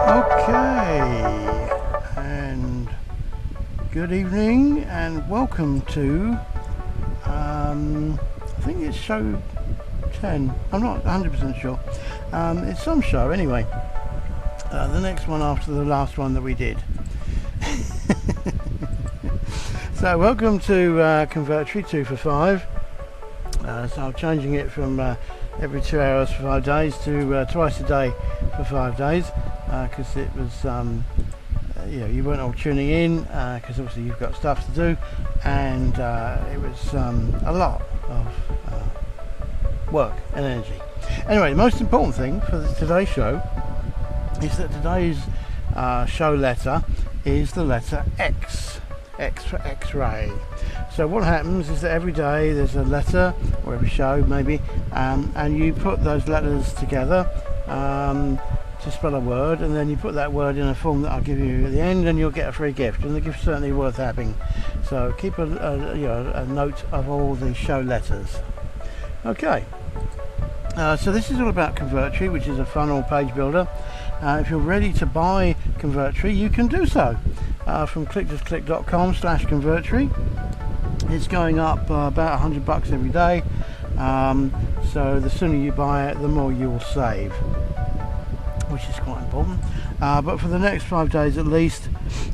Okay, and good evening and welcome to I think it's show 10. I'm not 100% sure. It's some show anyway, the next one after the last one that we did. So welcome to Convertri 2 for 5. So I'm changing it from every 2 hours for 5 days to twice a day for 5 days, because it was you weren't all tuning in, because obviously you've got stuff to do, and it was a lot of work and energy. Anyway, the most important thing for today's show is that today's show letter is the letter X. X for X-ray. So what happens is that every day there's a letter, or every show maybe, and you put those letters together to spell a word, and then you put that word in a form that I'll give you at the end, and you'll get a free gift, and the gift's certainly worth having. So keep a note of all the show letters. Okay, so this is all about Convertri, which is a funnel page builder. If you're ready to buy Convertri, you can do so from clickjustclick.com/Convertri. It's going up about $100 every day, so the sooner you buy it, the more you will save, which is quite important. But for the next 5 days at least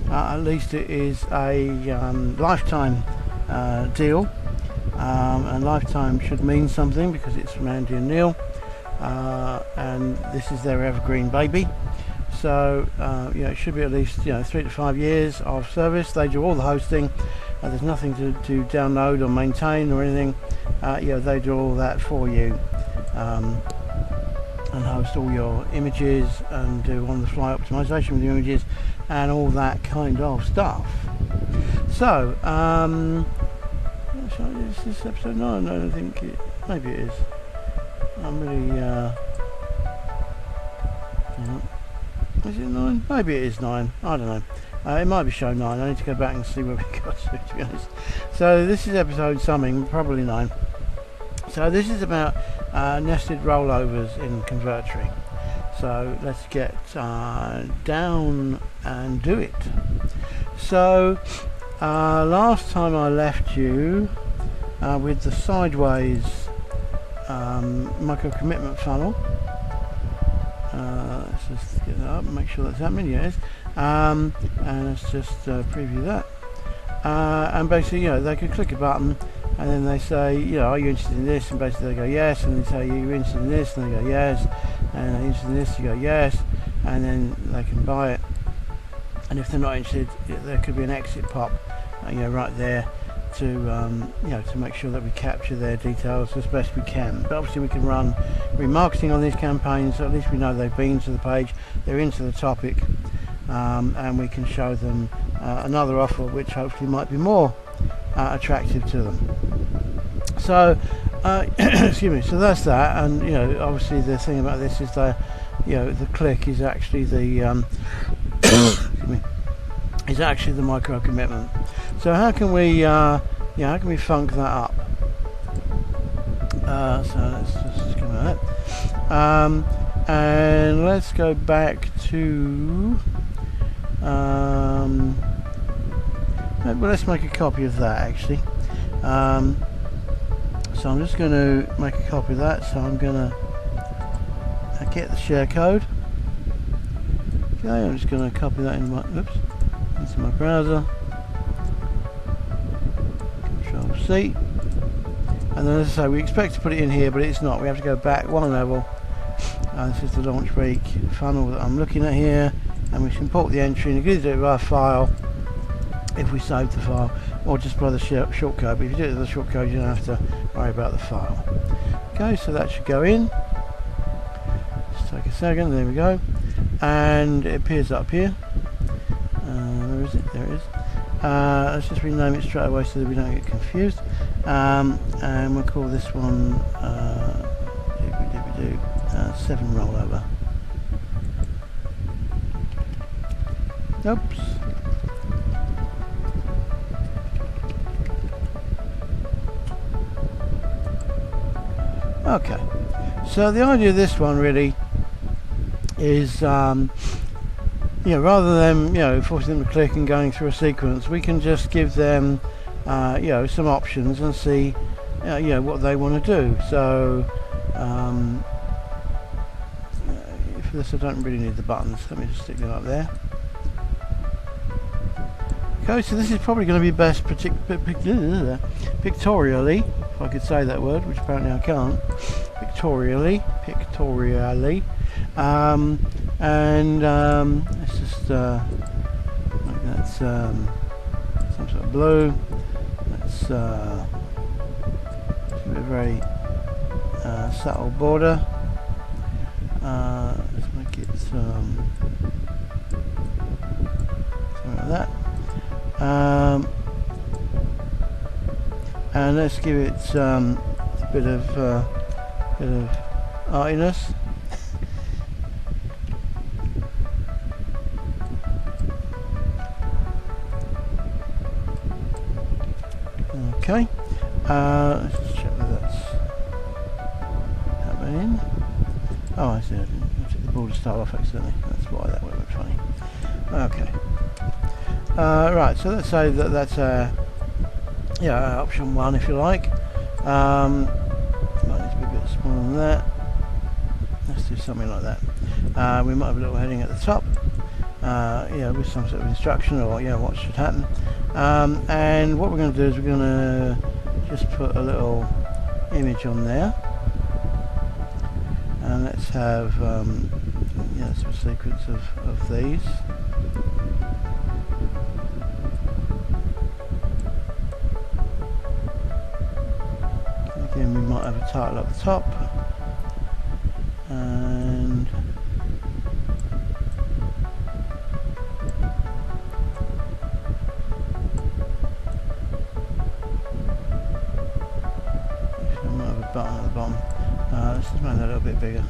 it is a lifetime deal, and lifetime should mean something because it's from Andy and Neil, and this is their evergreen baby. So it should be at least 3 to 5 years of service. They do all the hosting. There's nothing to download or maintain or anything. They do all that for you, and host all your images and do on-the-fly optimization with the images and all that kind of stuff. So is this episode 9? I don't think maybe it is. I'm really is it 9? Maybe it is 9. I don't know. It might be show 9. I need to go back and see where we got to be honest. So this is episode something, probably 9. So this is about nested rollovers in Convertri. So let's get down and do it. So last time I left you with the sideways micro commitment funnel. Let's just get that up and make sure that's happening. Yes, and let's just preview that. And basically, they could click a button, and then they say, are you interested in this? And basically, they go yes, and they say, are you interested in this? And they go yes, and are you interested in this? You go yes, and then they can buy it. And if they're not interested, there could be an exit pop, right there, to make sure that we capture their details as best we can. But obviously we can run remarketing on these campaigns, so at least we know they've been to the page, they're into the topic, and we can show them another offer which hopefully might be more attractive to them. So excuse me, so that's that. And obviously the thing about this is that the click is actually the excuse me, is actually the micro commitment. So how can we funk that up? So let's just come at it, and let's go back to let's make a copy of that actually. So I'm just going to make a copy of that. So I'm going to get the share code. Okay, I'm just going to copy that into my browser. Control C, and then as I say, we expect to put it in here, but it's not. We have to go back one level. This is the launch week funnel that I'm looking at here, and we can import the entry, and you can do it by file if we save the file, or just by the shortcode. But if you do it with the shortcode, you don't have to worry about the file. Okay, so that should go in. Just take a second. There we go, and it appears up here. Where is it? There it is. Let's just rename it straight away so that we don't get confused, and we'll call this one 7 rollover. Oops. Okay, so the idea of this one really is rather than forcing them to click and going through a sequence, we can just give them some options and see what they want to do. So for this I don't really need the buttons. Let me just stick them up there. Okay, so this is probably going to be best pictorially, if I could say that word, which apparently I can't. Pictorially, and let's just make that some sort of blue. Let's give it a very subtle border. Let's make it something like that. And let's give it a bit of artiness. Okay, let's just check whether that's happening. Oh, I see. I took the border style off accidentally. That's why that went funny. Okay. Right, so let's say that that's option 1, if you like. Might need to be a bit smaller than that. Let's do something like that. We might have a little heading at the top, with some sort of instruction or what should happen. And what we're going to do is we're going to just put a little image on there, and let's have a sequence of these. Again, we might have a title at the top, and I might have a button at the bottom. Let's just make that a little bit bigger.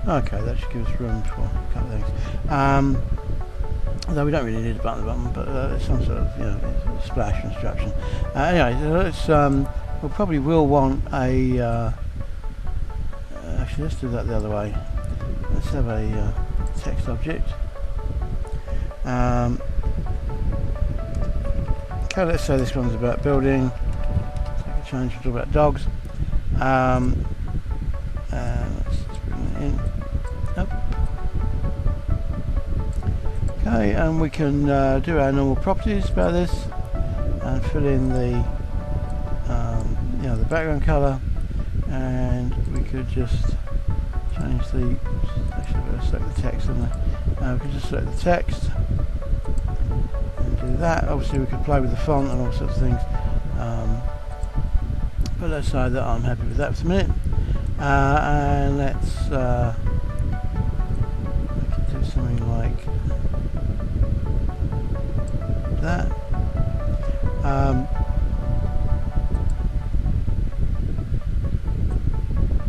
Okay, that should give us room for a couple of things. Although we don't really need a button at the bottom, but it's some sort of splash instruction. Anyway, so let's we probably will want a actually let's do that the other way. Let's have a text object. Okay, let's say this one's about building. Take a change to about dogs. And let's just bring that in. Up. Okay, and we can do our normal properties about this and fill in the the background color, and we could just change the. Actually, we're going to select the text on there. We could just select the text and do that. Obviously, we could play with the font and all sorts of things, but let's say that I'm happy with that for the minute, and let's make it do something like that.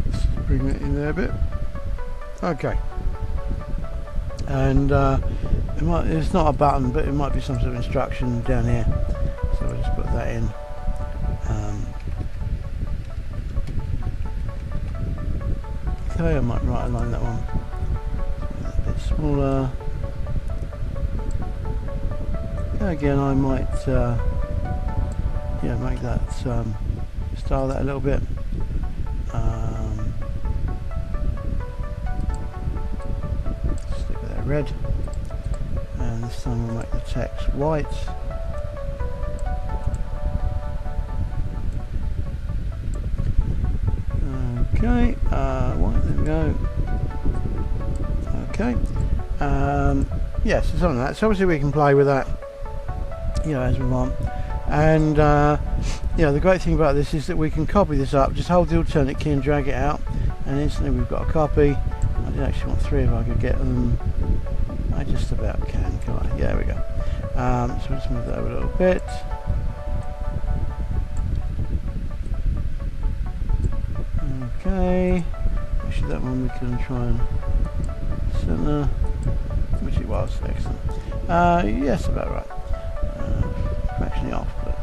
Let's bring it in there a bit. Okay, and it's not a button, but it might be some sort of instruction down here, so we'll just put that in. Okay, I might right align that one a bit smaller. Again, I might make that style that a little bit. Stick with that red, and this time we'll make the text white. Okay, white, there we go. Okay, yes, so something like that. So obviously we can play with that as we want, and the great thing about this is that we can copy this up, just hold the alternate key and drag it out, and instantly we've got a copy. I did actually want 3 if I could get them. I just about can, can't I? Yeah, there we go. So let's move that over a little bit. Okay, actually that one we can try and center, which it was. Excellent. Yes, about right. Fractionally off, but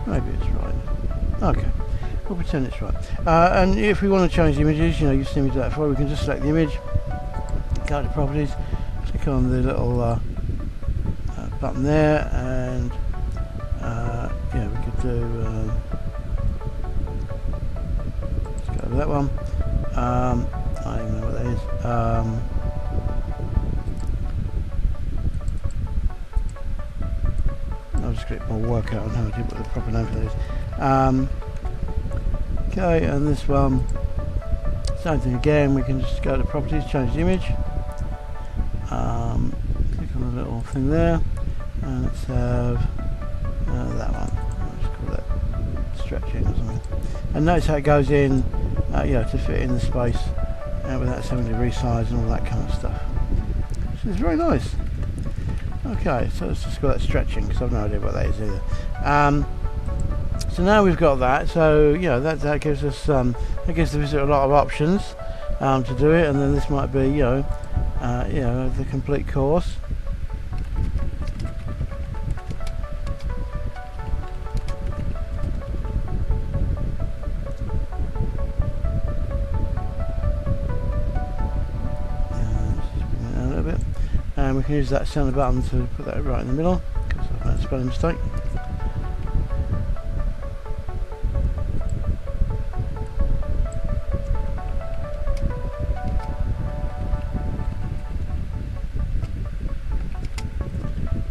maybe it's right. Okay, we'll pretend it's right. And if we want to change the images, you know, you've seen me do that before, we can just select the image, go to properties, click on the little button there, and yeah, we could do let's go over that one. I don't even know what that is. I'll just get more work out on how to do what the proper name for that is. Okay, and this one, same thing again, we can just go to properties, change the image, click on the little thing there, and let's have that one. I'll just call that stretching or something. And notice how it goes in, you know, to fit in the space without having to resize and all that kind of stuff. So it's very nice. Okay, so let's just call that stretching because I've no idea what that is either. So now we've got that, so you know that gives us that gives the visitor a lot of options to do it, and then this might be you know the complete course. And we can use that center button to put that right in the middle because I've made a spelling mistake.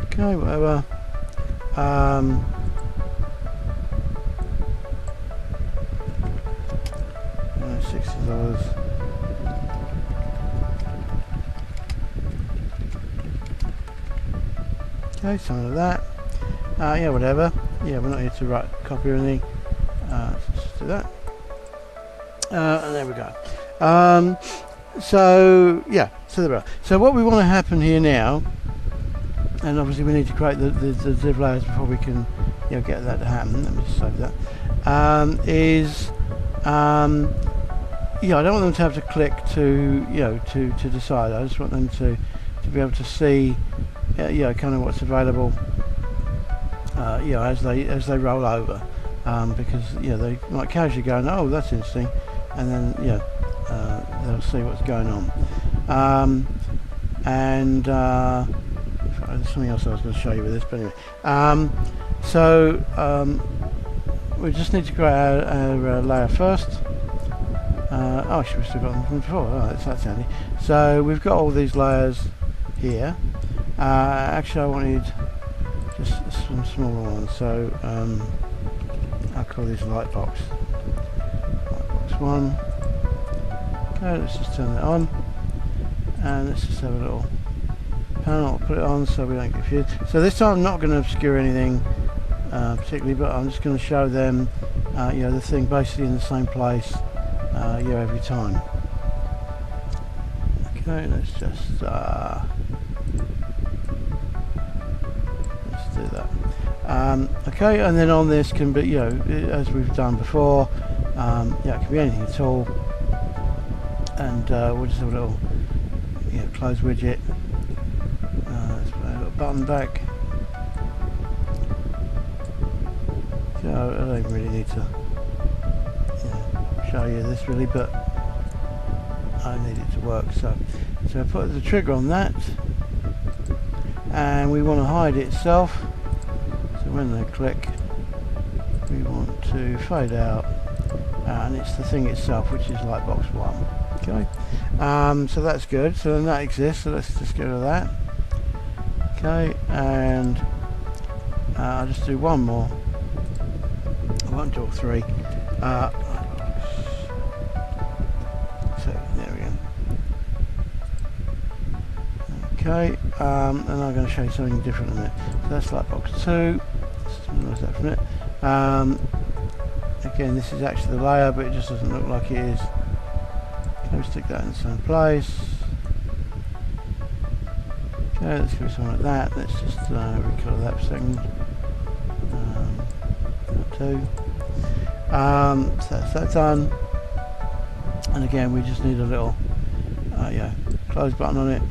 Okay, whatever. $60. Okay, something like that. Yeah, whatever. Yeah, we're not here to write copy or anything. So let's just do that. And there we go. So yeah, so there we are. So what we want to happen here now, and obviously we need to create the div layers before we can get that to happen. Let me just save that. I don't want them to have to click to decide. I just want them to be able to see kind of what's available as they roll over, because they might casually go, oh, that's interesting, and then they'll see what's going on. There's something else I was going to show you with this, but anyway. We just need to create our layer first. I should have still got them from before. Oh, that's handy. So we've got all these layers here. Actually, I wanted just some smaller ones, so I'll call these light box 1. Okay, let's just turn that on, and let's just have a little panel. I'll put it on so we don't get confused. So this time I'm not going to obscure anything particularly, but I'm just going to show them the thing basically in the same place every time. Okay, let's just let's do that. Okay, and then on this can be as we've done before, it can be anything at all, and we'll just have a little close widget. Let's put a little button back. So I don't really need to show you this really, but I need it to work. So I put the trigger on that, and we want to hide it itself. So when they click, we want to fade out, and it's the thing itself, which is lightbox 1. Okay, so that's good. So then that exists. So let's just get rid of that. Okay, and I'll just do one more. I won't do all 3. So there we go. Okay, and I'm going to show you something different in a minute. So that's lightbox 2. Let's minimize that for a minute. Again, this is actually the layer, but it just doesn't look like it is. Okay, we'll stick that in the same place. Okay, let's give it something like that. Let's just recolor that for a second. 2. So that's that done. And again, we just need a little close button on it.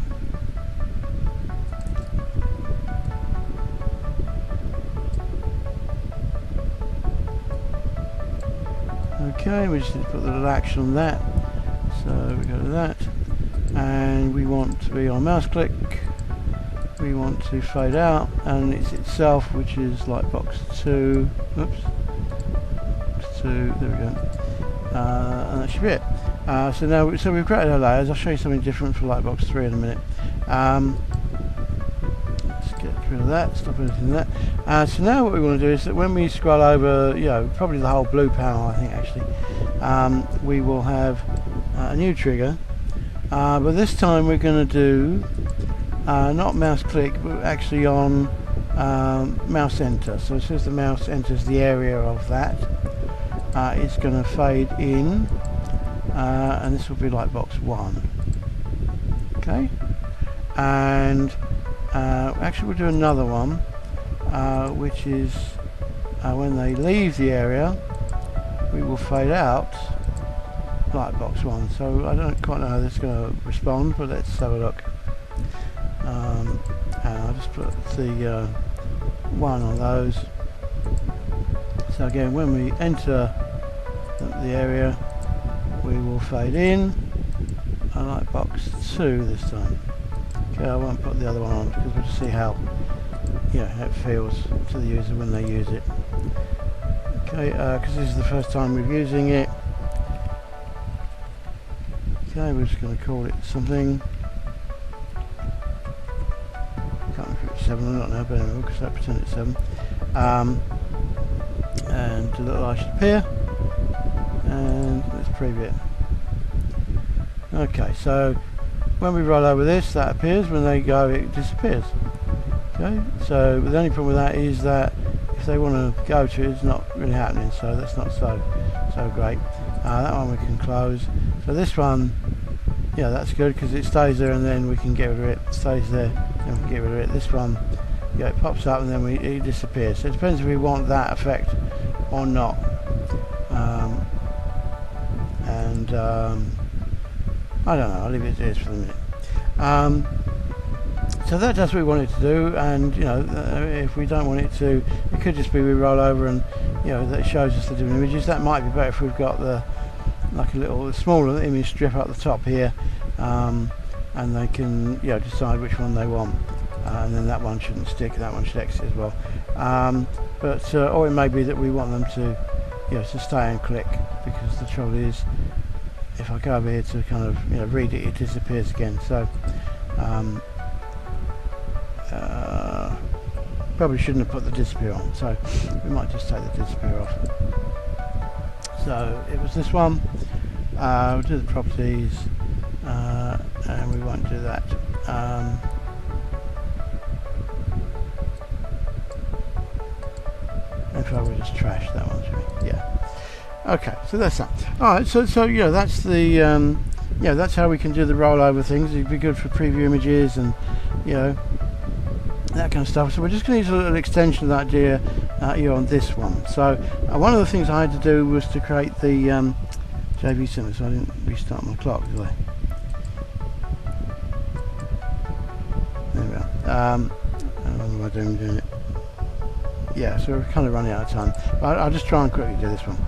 Okay, we just need to put the little action on that. So we go to that, and we want to be on mouse click. We want to fade out, and it's itself, which is Lightbox 2. Oops, 2. There we go. And that should be it. So now, we've created our layers. I'll show you something different for Lightbox 3 in a minute. Let's get rid of that. Stop anything there. So now what we want to do is that when we scroll over, probably the whole blue panel, I think actually, we will have a new trigger. But this time we're going to do not mouse click, but actually on mouse enter. So as soon as the mouse enters the area of that, it's going to fade in, and this will be Lightbox 1. Okay, and actually we'll do another one, which is when they leave the area, we will fade out Lightbox 1. So I don't quite know how this is going to respond, but let's have a look. And I'll just put the 1 on those. So again, when we enter the area, we will fade in. I like box 2 this time. Okay, I won't put the other one on because we'll just see how how it feels to the user when they use it. Okay, because this is the first time we're using it. Okay, we're just going to call it something. Can't remember if it's 7 or not now, but anyway, we'll pretend it's 7. And the little eye should appear, and let's preview it. Okay, so when we roll over this, that appears. When they go, it disappears. Okay, so the only problem with that is that if they want to go to it, it's not really happening, so that's not so great. That one we can close. So this one, that's good because it stays there, and then we can get rid of it. It stays there, and we can get rid of it. This one, it pops up, and then it disappears. So it depends if we want that effect or not. I don't know. I'll leave it as it is for the minute. So that does what we want it to do, and if we don't want it to, it could just be we roll over and that shows us the different images. That might be better if we've got like a little smaller image strip up the top here, and they can decide which one they want, and then that one shouldn't stick, that one should exit as well. Or it may be that we want them to to stay and click, because the trouble is if I go over here to kind of read it, it disappears again. So probably shouldn't have put the disappear on, so we might just take the disappear off. So it was this one. We'll do the properties, and we won't do that. In fact, we'll just trash that one, shall we? Yeah. Okay, so that's that. All right, so that's the that's how we can do the rollover things. It'd be good for preview images and that kind of stuff. So we're just going to use a little extension of that idea on this one. So one of the things I had to do was to create the JV center, so I didn't restart my clock, did I? There we are. How long am I doing it? Yeah, so we're kind of running out of time. But I'll just try and quickly do this one.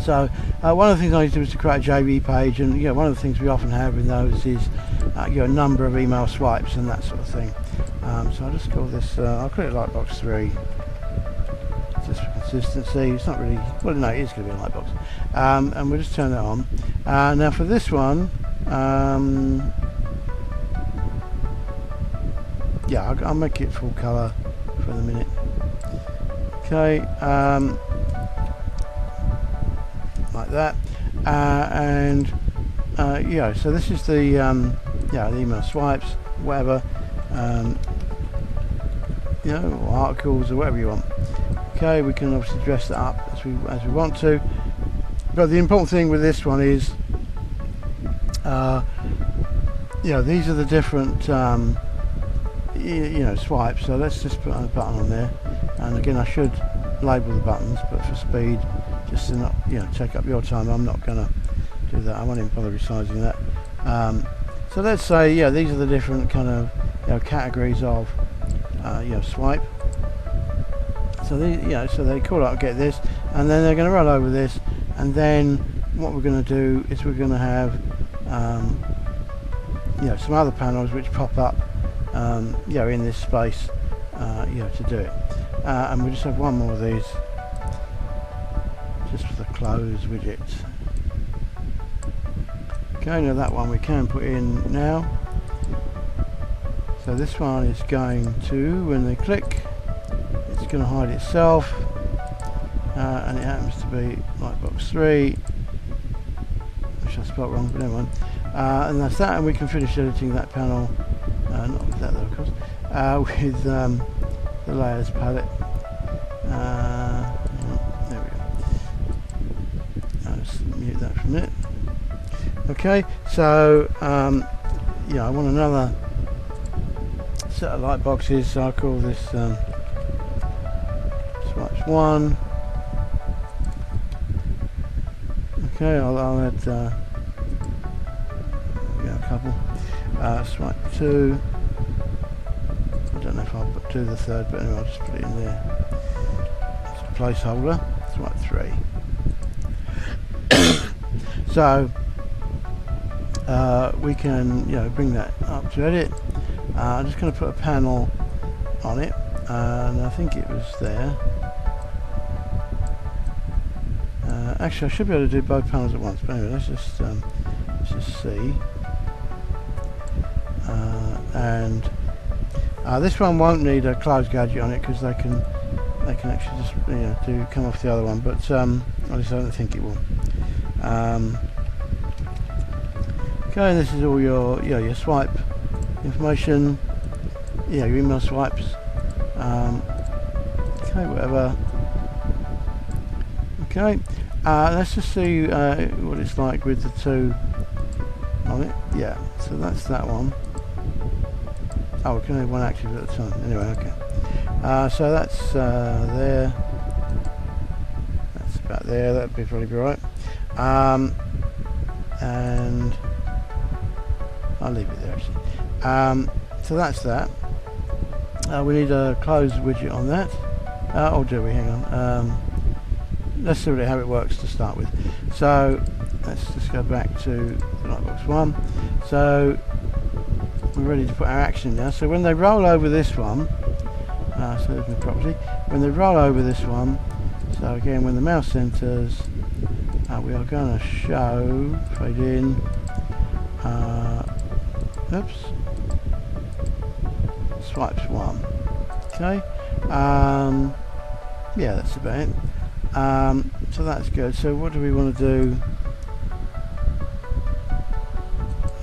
So one of the things I need to do is to create a JV page, and one of the things we often have in those is a number of email swipes and that sort of thing. So I'll just call this, I'll call it Lightbox 3, just for consistency. It's not really, well no, it is going to be a Lightbox. And we'll just turn that on. Now for this one, I'll make it full colour for the minute. Okay, like that, so this is the the email swipes, whatever, or articles or whatever you want. Okay, we can obviously dress that up as we want to, but the important thing with this one is these are the different swipes. So let's just put a button on there, and again I should label the buttons, but for speed, just to not take up your time, I'm not going to do that. I won't even bother resizing that. So let's say these are the different kind of categories of swipe. So they so they call out get this, and then they're going to run over this, and then what we're going to do is we're going to have you know, some other panels which pop up you know, in this space you know, to do it, and we'll just have one more of these just for the close widget. Okay, now that one we can put in now. So this one is going to, when they click, it's going to hide itself, and it happens to be lightbox 3, which I spelled wrong, but never mind. And that's that, and we can finish editing that panel, not with that though of course, with the layers palette. There we go. I'll just mute that for a minute. Okay, so yeah, I want another set of light boxes, so I'll call this swipes 1. Okay, I'll add yeah, a couple. Swipe 2. I don't know if I'll do the third, but anyway, I'll just put it in there. It's a placeholder. Swipe 3. So we can, you know, bring that up to edit. I'm just going to put a panel on it, and I think it was there. Actually, I should be able to do both panels at once, but anyway, let's just see. And this one won't need a close gadget on it because they can actually just, you know, do come off the other one, but at least I don't think it will. Okay, this is all your, you know, your swipe information, yeah, your email swipes. Okay, whatever. Okay, let's just see what it's like with the 2 on it. Yeah, so that's that one. Oh, we can have one active at a time. Anyway, okay. So that's there. That's about there. That'd probably be right. And I'll leave it there actually. So that's that. We need a close widget on that. Or do we? Hang on. Let's see how it works to start with. So let's just go back to the lightbox 1. So we're ready to put our action in now. So when they roll over this one, so there's my property. When they roll over this one, so again when the mouse enters, we are going to show, fade in, oops, swipes 1. Okay, yeah, that's about it. So that's good. So what do we want to do?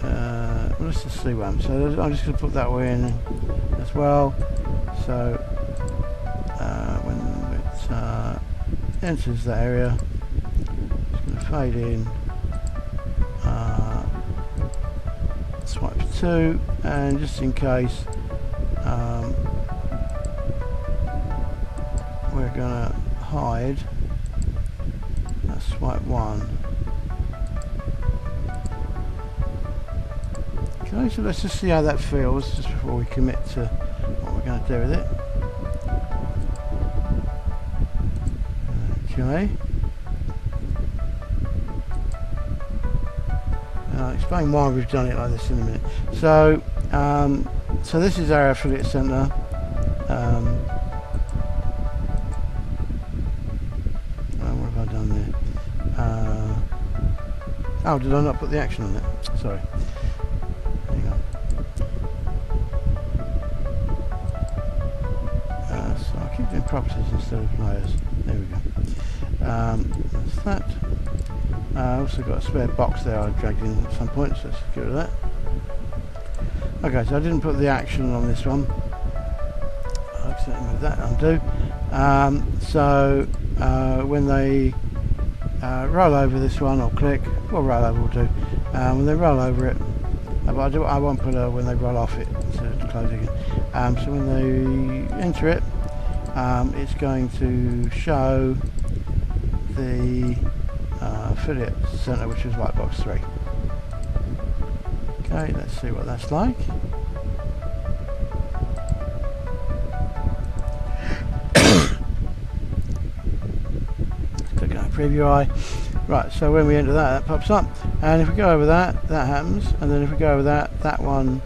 Well, let's just see what happens. So I'm just going to put that way in as well. So when it enters the area, it's going to fade in. Swipe 2, and just in case, we're going to hide. That's swipe 1. Okay, so let's just see how that feels just before we commit to what we're going to do with it. Okay. I'll explain why we've done it like this in a minute. So, so this is our affiliate center. What have I done there? Oh, did I not put the action on it? Sorry. Hang on. So I'll keep doing properties instead of layers. There we go. That's that. I also got a spare box there I dragged in at some point, so let's get rid of that. Okay, so I didn't put the action on this one. I'll accidentally move that, undo. So when they roll over this one or click, well, roll over will do. When they roll over it, but I won't put a when they roll off it to close it again. So when they enter it, it's going to show the affiliate center, which is lightbox 3. Okay, let's see what that's like. Click on preview eye. Right, so when we enter that, that pops up, and if we go over that, that happens, and then if we go over that, that one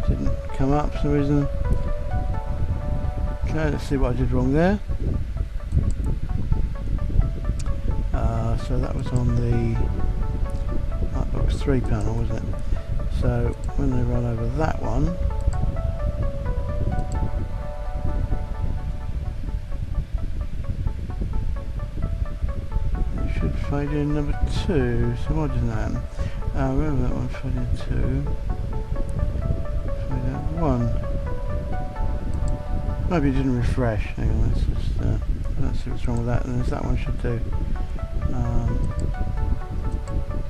didn't come up for some reason. Okay, let's see what I did wrong there. So that was on the Lightbox 3 panel, wasn't it? So when they run over that one, it should fade in number 2. So why didn't that happen? Remember that one fade in 2, fade out 1. Maybe it didn't refresh. Hang on, let's just let's see what's wrong with that. And there's that one should do.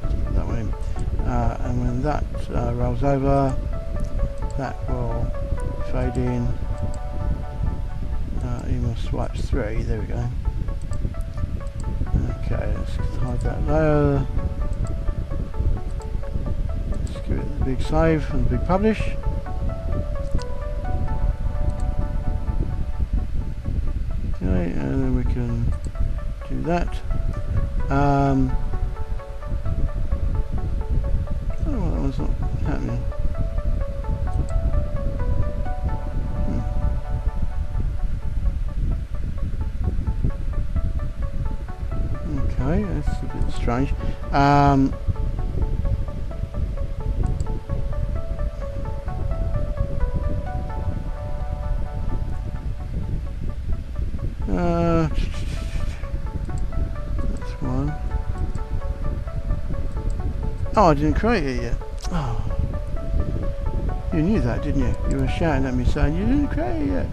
Put that one in. And when that rolls over, that will fade in. Email swipes 3. There we go. Okay, let's just hide that layer. Let's give it the big save and the big publish. Okay, and then we can do that. Oh, well, that one's not happening. Okay, that's a bit strange. That's one. Oh, I didn't create it yet. Oh. You knew that, didn't you? You were shouting at me saying you didn't create it yet.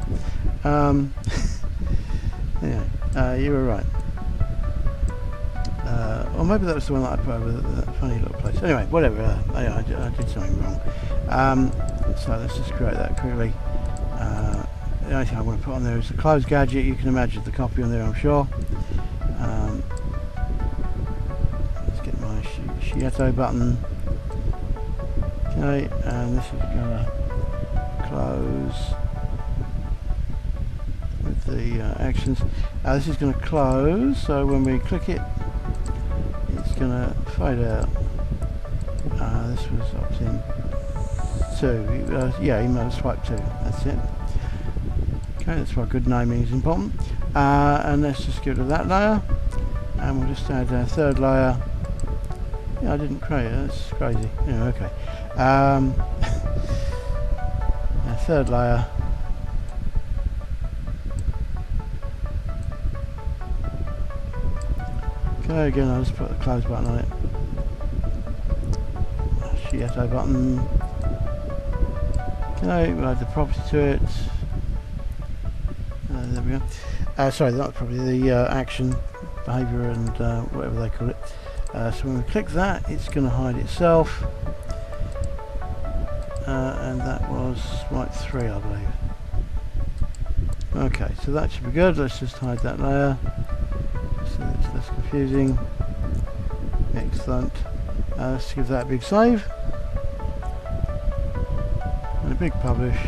Anyway, you were right. Or maybe that was the one that I put over that funny little place. Anyway, whatever. I did something wrong. So let's just create that quickly. The only thing I want to put on there is the close gadget. You can imagine the copy on there, I'm sure. Let's get my Shietto button. Okay, and this is going to close with the actions. This is going to close, so when we click it, it's going to fade out. This was opt-in 2. Yeah, email swipe 2. That's it. Okay, that's why good naming is important. And let's just get rid of that layer, and we'll just add a third layer. Yeah, I didn't create it. That's crazy. Yeah, okay. A third layer. Okay, again I'll just put the close button on it. Shietto button. Okay, we'll add the property to it. There we go. Sorry, not probably the action, behaviour, and whatever they call it. So when we click that, it's going to hide itself. And that was swipe 3, I believe. Okay, so that should be good. Let's just hide that layer so it's less confusing. Excellent. Let's give that a big save and a big publish.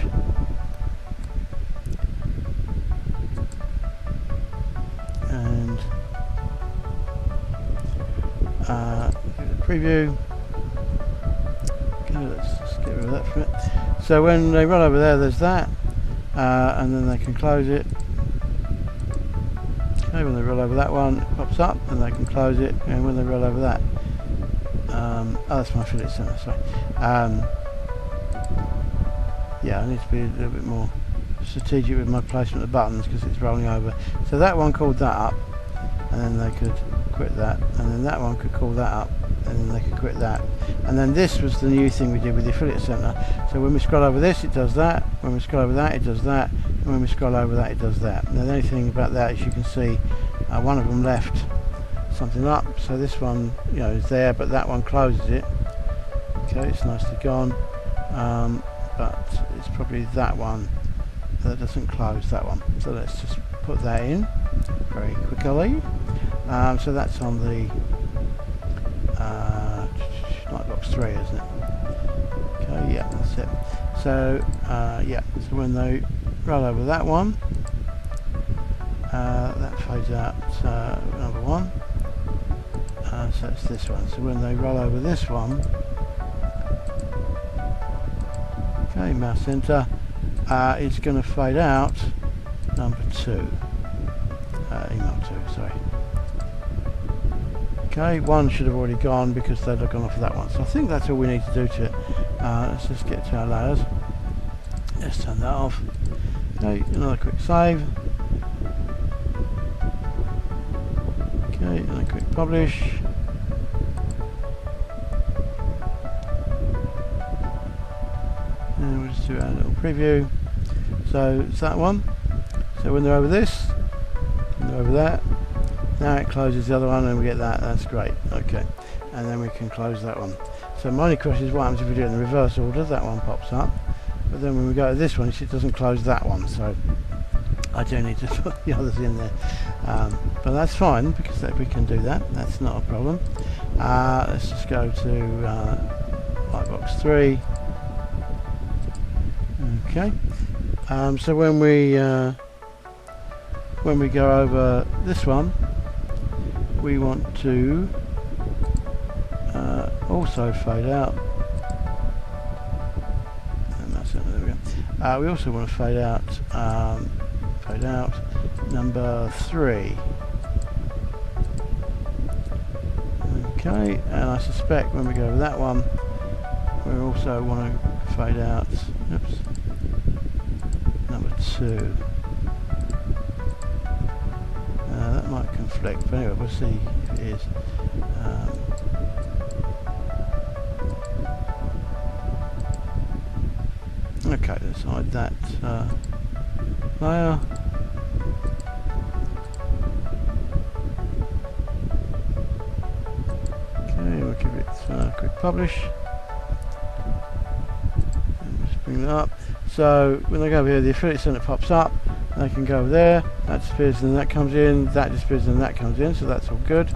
And preview. Okay, let's just get rid of that for it. So when they run over there, there's that, and then they can close it. Okay, when they roll over that one, it pops up, and they can close it. And when they roll over that, oh, that's my affiliate center. Sorry. Yeah, I need to be a little bit more strategic with my placement of buttons because it's rolling over. So that one called that up, and then they could quit that, and then that one could call that up, and then they could quit that. And then this was the new thing we did with the affiliate center. So when we scroll over this, it does that. When we scroll over that, it does that. And when we scroll over that, it does that. Now the only thing about that is you can see one of them left something up. So this one, you know, is there, but that one closes it. Okay, it's nicely gone. But it's probably that one that doesn't close that one. So let's just put that in very quickly. So that's on the Lightbox 3, isn't it? Okay, yeah, that's it. So yeah, so when they roll over that one, that fades out number 1. that's this one. So when they roll over this one, okay, mouse enter, it's going to fade out number 2, email 2, sorry. Okay, 1 should have already gone because they'd have gone off of that one. So I think that's all we need to do to it. Let's just get to our layers. Let's turn that off. Okay, another quick save. Okay, and a quick publish. And we'll just do our little preview. So it's that one. So when they're over this, when they're over that, now it closes the other one and we get that. That's great. Okay, and then we can close that one. So my only question is what happens if we do it in the reverse order? That one pops up, but then when we go to this one, it doesn't close that one. So I do need to put the others in there, but that's fine because we can do that. That's not a problem. Let's just go to Lightbox 3. Okay. So when we go over this one, we want to also fade out. And that's it, there we go. We also want to fade out number 3. Okay, and I suspect when we go over that one, we also want to fade out, oops, number 2. That might conflict, but anyway, we'll see if it is. Okay, let's hide that layer. Okay, we'll give it a quick publish. And just bring that up. So when they go over here, the affiliate center pops up. They can go over there, that disappears and that comes in, that disappears and that comes in, so that's all good.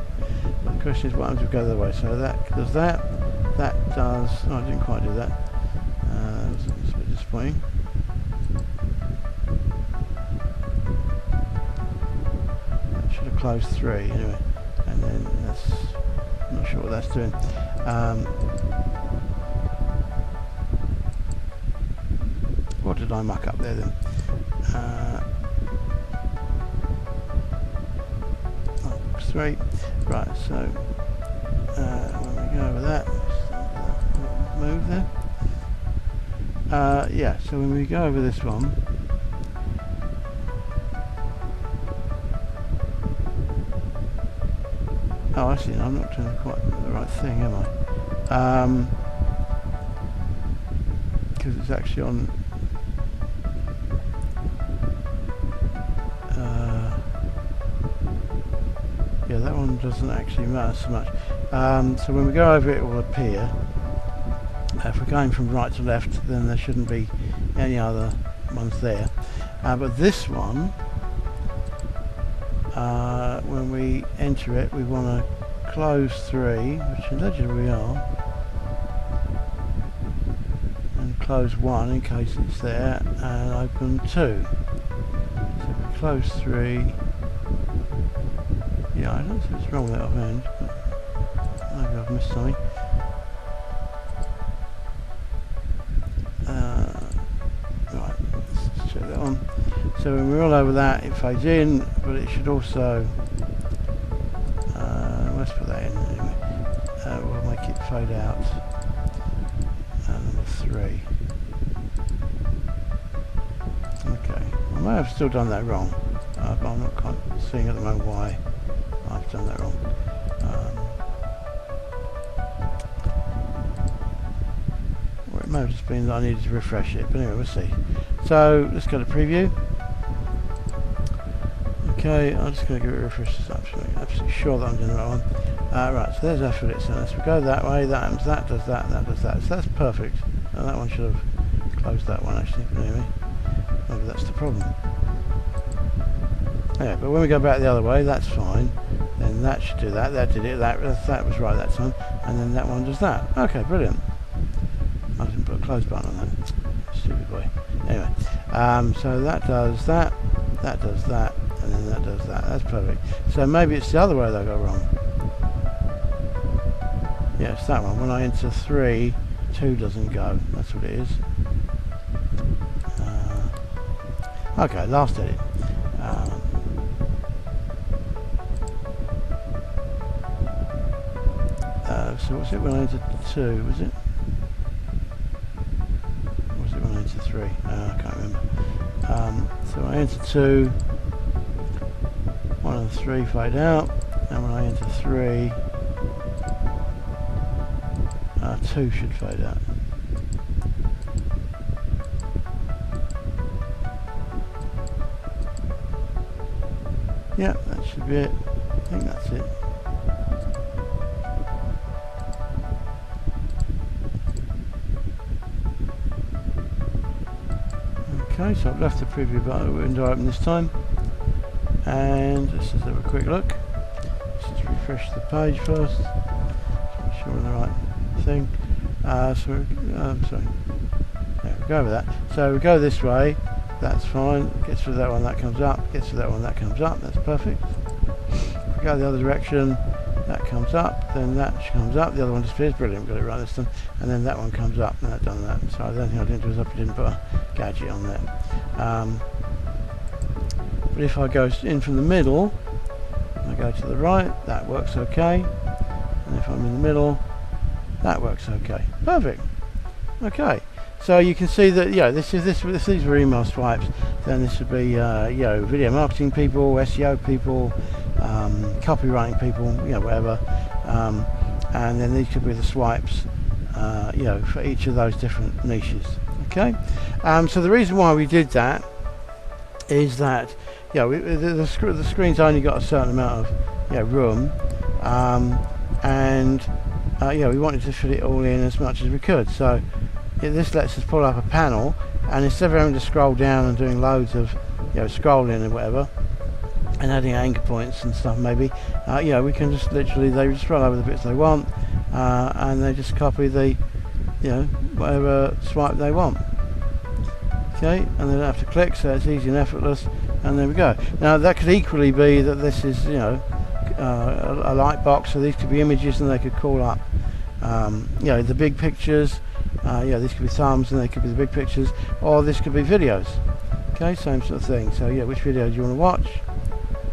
But the question is what happens if we go the other way? So that does that, that does, oh, I didn't quite do that. It's a bit disappointing. That should have closed 3 anyway, and then that's, I'm not sure what that's doing. What did I muck up there then? 3. Right, so when we go over that, move there. Yeah, so when we go over this one, oh, I see, I'm not doing quite the right thing, am I? Because it's actually on. Yeah, that one doesn't actually matter so much. So when we go over it, it will appear. If we're going from right to left, then there shouldn't be any other ones there. But this one, when we enter it, we want to close 3, which allegedly we are, and close 1 in case it's there, and open 2. So we close 3. Yeah, I don't see what's wrong with that offhand, but maybe I've missed something. Right, let's check that one. So when we're all over that, it fades in, but it should also, let's put that in anyway. We'll make it fade out. Number 3. Okay, I may have still done that wrong. But I'm not quite seeing at the moment why I've done that wrong. Or it may have just been that I needed to refresh it, but anyway, we'll see. So let's go to preview. Okay, I'm just going to give it a refresh. Absolutely sure that I'm doing the right one. Right, so there's our affiliate center. So we go that way, that happens, that does that, that does that. So that's perfect. And that one should have closed that one actually, but anyway, maybe that's the problem. Yeah, but when we go back the other way, that's fine. Then that should do that. That did it. That was right that time. And then that one does that. Okay, brilliant. I didn't put a close button on that. Stupid boy. Anyway, so that does that. That does that. And then that does that. That's perfect. So maybe it's the other way that I got wrong. Yes, that one. When I enter 3, 2 doesn't go. That's what it is. Okay, last edit. So what's it when I enter 2? Was it? Or was it when I enter 3? I can't remember. So I enter 2. 1 and 3 fade out. And when I enter 3, 2 should fade out. Yeah, that should be it. I think that's it. Okay, so I've left the preview button window open this time, and let's just have a quick look. Let's just refresh the page first, make sure we're on the right thing. Sorry, yeah, we'll go over that. So we go this way, that's fine. Gets through that one, that comes up. Gets through that one, that comes up. That's perfect. If we go the other direction, that comes up, then that comes up. The other one disappears. Brilliant, got it right this time. And then that one comes up, and I've done that. So the only thing I didn't do is I didn't put a gadget on there. But if I go in from the middle, I go to the right, that works okay. And if I'm in the middle, that works okay. Perfect. Okay. So you can see that, yeah, if these were email swipes, then this would be, video marketing people, SEO people, copywriting people, whatever. And then these could be the swipes, for each of those different niches. Okay. So the reason why we did that is that, the screen's only got a certain amount of, room, and we wanted to fit it all in as much as we could. So this lets us pull up a panel, and instead of having to scroll down and doing loads of scrolling and whatever and adding anchor points and stuff, maybe we can just literally, they just scroll over the bits they want, and they just copy the whatever swipe they want. Okay, and they don't have to click, so it's easy and effortless, and there we go. Now that could equally be that this is a light box, so these could be images and they could call up the big pictures. These could be thumbs and they could be the big pictures, or this could be videos. Okay, same sort of thing. So which video do you want to watch?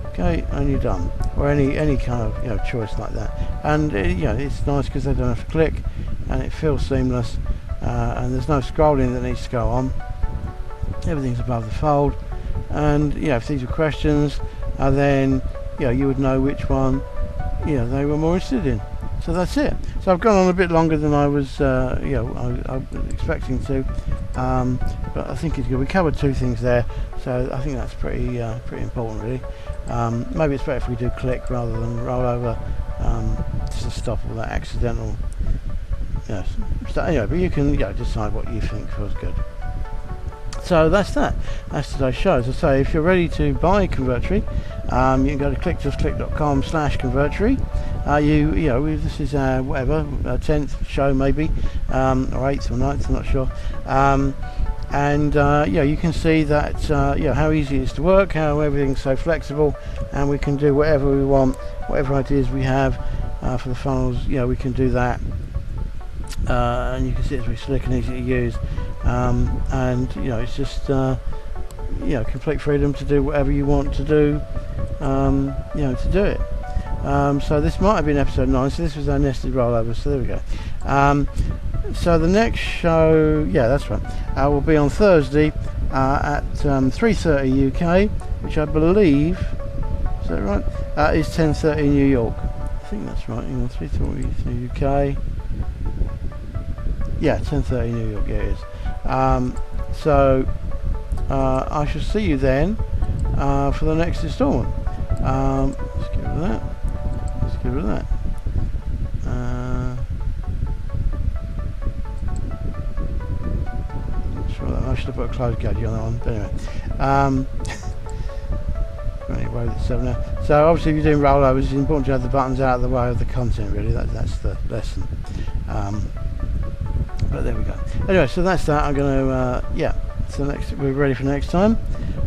Okay, and you're done. Or any kind of choice like that. And it's nice because they don't have to click, and it feels seamless, and there's no scrolling that needs to go on. Everything's above the fold, and if these were questions, then you would know which one they were more interested in. So that's it. So I've gone on a bit longer than I was, I was expecting to, but I think it's good. We covered 2 things there, so I think that's pretty important, really. Maybe it's better if we do click rather than rollover, just to stop all that accidental. But you can decide what you think feels good. So that's that. That's today's show. As I say, if you're ready to buy Convertri, you can go to clickjustclick.com/Convertri. This is whatever 10th show maybe, or 8th or 9th, I'm not sure. You can see that how easy it is to work, how everything's so flexible, and we can do whatever we want, whatever ideas we have for the funnels. We can do that. And you can see it's very slick and easy to use, it's just complete freedom to do whatever you want to do, to do it. So this might have been episode 9, so this was our nested rollover, so there we go. So the next show, that's right, will be on Thursday at 3:30 UK, which I believe, is that right, is 10:30 New York. I think that's right. 3:30 UK. Yeah, 10:30 New York, it is. I shall see you then for the next installment. Let's get rid of that. Let's get rid of that. I should have put a close gadget on that one. But anyway, so obviously if you're doing rollovers, it's important to have the buttons out of the way of the content, really. That's the lesson. But there we go. Anyway, so that's that. I'm going to, so we're ready for next time.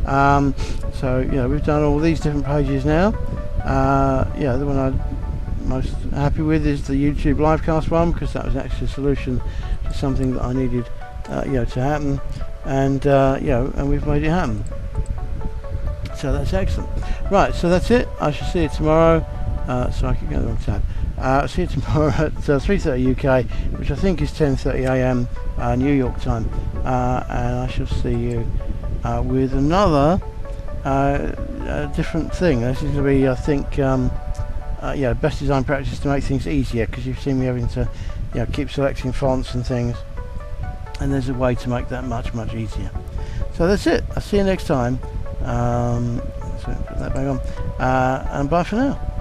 We've done all these different pages now. The one most happy with is the YouTube livecast one, because that was actually a solution to something that I needed to happen, and and we've made it happen. So that's excellent. Right, so that's it. I shall see you tomorrow. So I keep going the wrong tab. I'll see you tomorrow at 3:30 UK, which I think is 10:30 AM New York time, and I shall see you with another different thing. This is going to be, I think, best design practice to make things easier, because you've seen me having to keep selecting fonts and things, and there's a way to make that much easier. So that's it. I'll see you next time. So put that back on, and bye for now.